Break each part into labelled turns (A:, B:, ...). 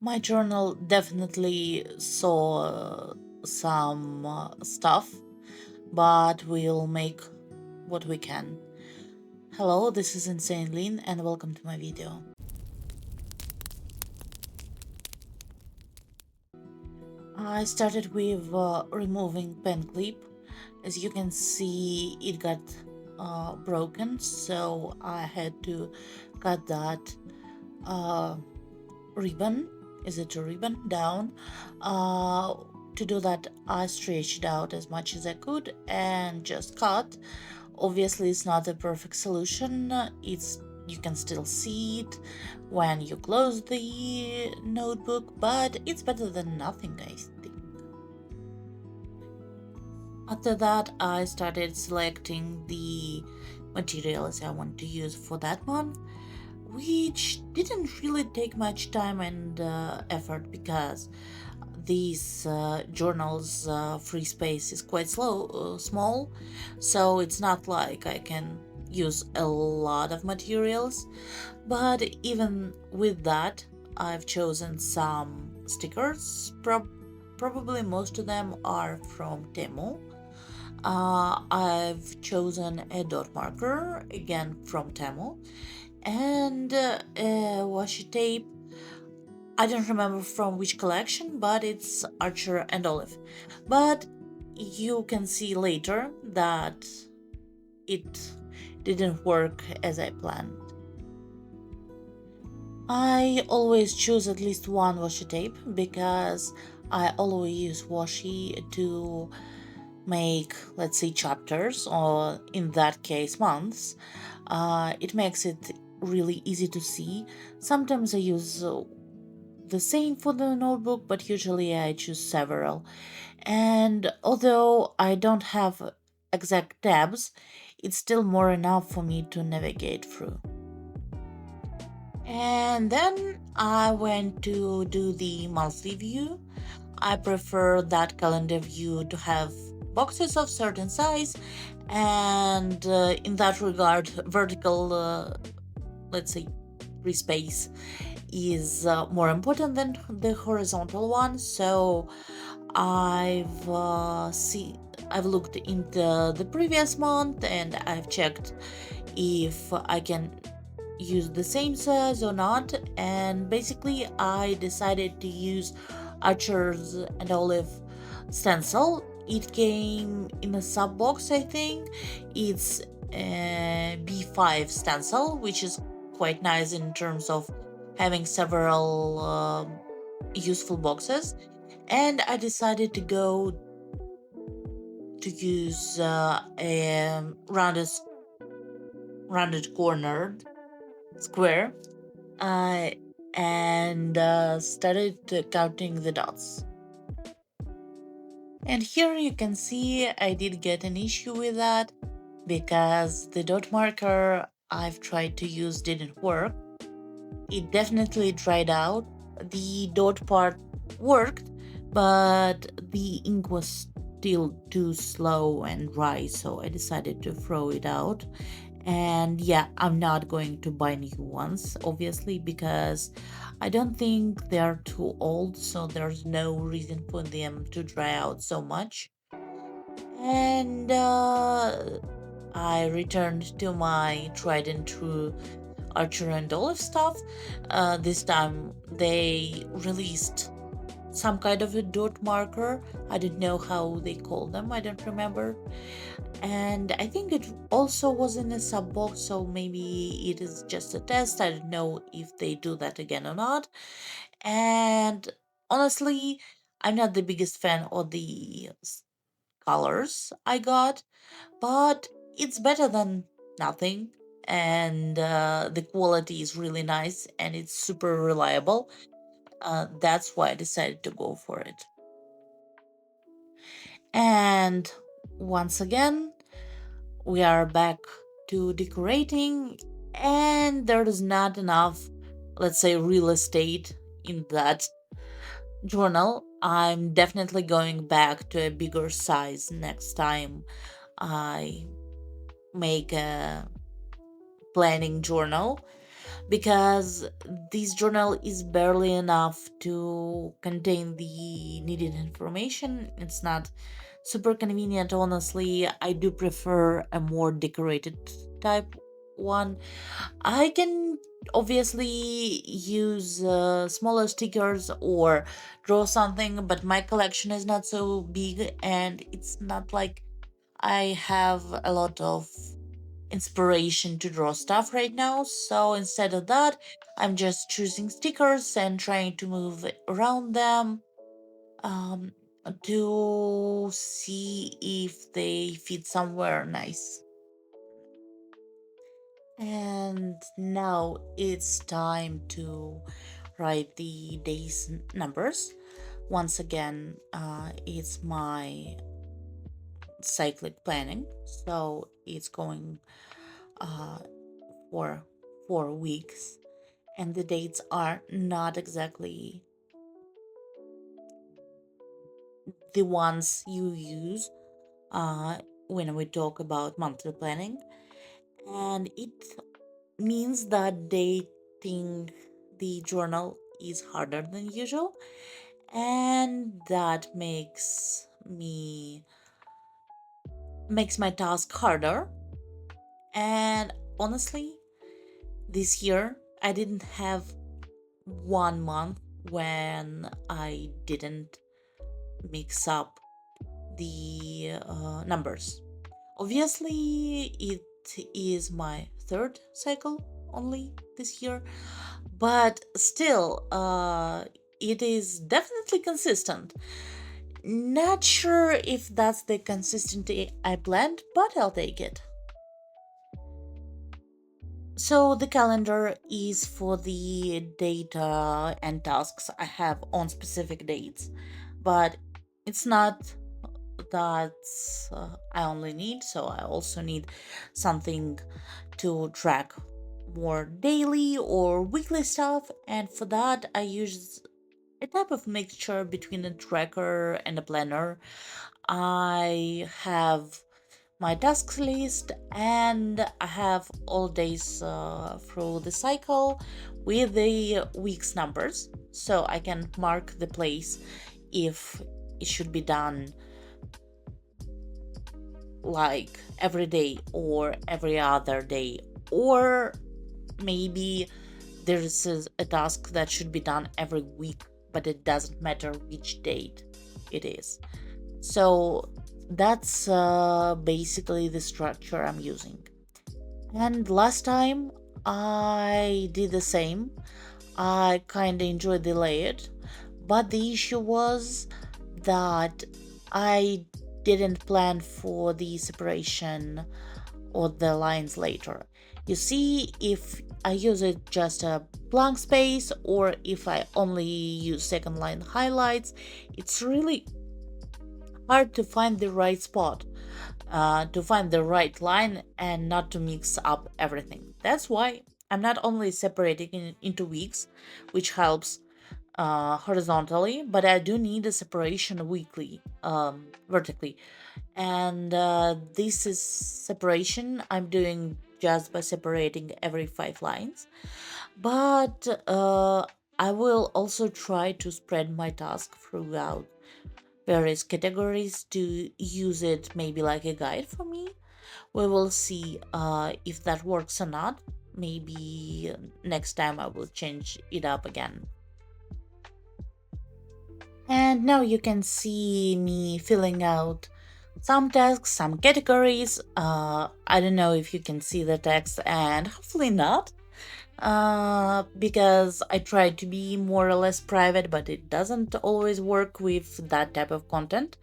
A: My journal definitely saw some stuff, but we'll make what we can. Hello, this is insanelinn and welcome to my video. I started with removing pen clip. As you can see, it got broken, so I had to cut that uh, ribbon. Is it a ribbon? Down. Uh, to do that, I stretched out as much as I could and just cut. Obviously, it's not a perfect solution. It's You can still see it when you close the notebook, but it's better than nothing, I think. After that, I started selecting the materials I want to use for that month, which didn't really take much time and effort because these journals free space is quite small, so it's not like I can use a lot of materials. But even with that, I've chosen some stickers. Probably most of them are from Temu. I've chosen a dot marker, again from Temu, and a washi tape. I don't remember from which collection, but it's Archer and Olive. But you can see later that it didn't work as I planned. I always choose at least one washi tape because I always use washi to make, let's say, chapters, or in that case, months. It makes it really easy to see. Sometimes I use the same for the notebook, but usually I choose several. And although I don't have exact tabs, it's still more enough for me to navigate through. And then I went to do the monthly view. I prefer that calendar view to have boxes of certain size, and in that regard, vertical, let's say, free space is more important than the horizontal one. So I've looked into the previous month and I've checked if I can use the same size or not, and basically I decided to use Archer's and Olive stencil. It came in a sub box, I think. It's a B5 stencil, which is quite nice in terms of having several useful boxes. And I decided to go to use a rounded cornered square, uh, and started counting the dots. And here you can see I did get an issue with that because the dot marker I've tried to use didn't work. It definitely dried out. The dot part worked, but the ink was still too slow and dry, so I decided to throw it out. And yeah, I'm not going to buy new ones, obviously, because I don't think they're too old, so there's no reason for them to dry out so much. And I returned to my tried and true Archer and Olive stuff. This time they released some kind of a dot marker. I don't know how they call them, I don't remember. And I think it also was in a sub box, so maybe it is just a test. I don't know if they do that again or not. And honestly, I'm not the biggest fan of the colors I got, but it's better than nothing. And the quality is really nice and it's super reliable. That's why I decided to go for it. And once again, we are back to decorating, and there is not enough, let's say, real estate in that journal. I'm definitely going back to a bigger size next time I make a planning journal, because this journal is barely enough to contain the needed information. It's not super convenient, honestly. I do prefer a more decorated type one. I can obviously use smaller stickers or draw something, but my collection is not so big, and it's not like I have a lot of inspiration to draw stuff right now. So instead of that, I'm just choosing stickers and trying to move around them, um, to see if they fit somewhere nice. And now it's time to write the day's numbers. Once again, it's my cyclic planning, so it's going uh, for 4 weeks, and the dates are not exactly the ones you use uh, when we talk about monthly planning, and it means that dating the journal is harder than usual, and that makes my task harder. And honestly, this year I didn't have 1 month when I didn't mix up the numbers. Obviously, it is my third cycle only this year, but still, it is definitely consistent. Not sure if that's the consistency I planned, but I'll take it. So, the calendar is for the data and tasks I have on specific dates, but it's not that I only need, so I also need something to track more daily or weekly stuff, and for that, I use a type of mixture between a tracker and a planner. I have my tasks list, and I have all days through the cycle with the week's numbers, so I can mark the place if it should be done like every day or every other day, or maybe there's a task that should be done every week, but it doesn't matter which date it is. So that's basically the structure I'm using. And last time I did the same. I kind of enjoyed the layout, but the issue was that I didn't plan for the separation or the lines later. You see, if I use it just a blank space or if I only use second line highlights, it's really hard to find the right spot, to find the right line and not to mix up everything. That's why I'm not only separating it into weeks, which helps horizontally, but I do need a separation weekly, vertically. And this is separation I'm doing just by separating every 5 lines. But I will also try to spread my task throughout various categories to use it maybe like a guide for me. We will see if that works or not. Maybe next time I will change it up again. And now you can see me filling out some tasks, some categories. I don't know if you can see the text, and hopefully not, because I try to be more or less private, but it doesn't always work with that type of content.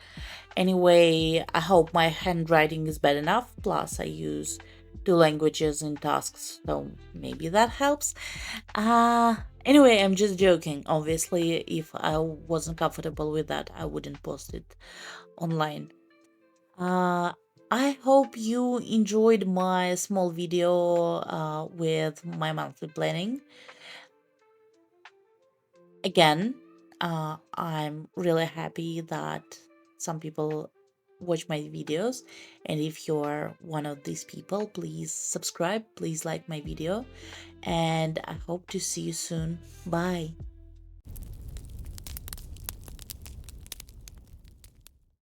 A: Anyway, I hope my handwriting is bad enough. Plus, I use two languages in tasks, so maybe that helps. Anyway, I'm just joking. Obviously, if I wasn't comfortable with that, I wouldn't post it online. Uh, I hope you enjoyed my small video with my monthly planning. Again, I'm really happy that some people watch my videos. And if you're one of these people, please subscribe, please like my video, and I hope to see you soon. Bye.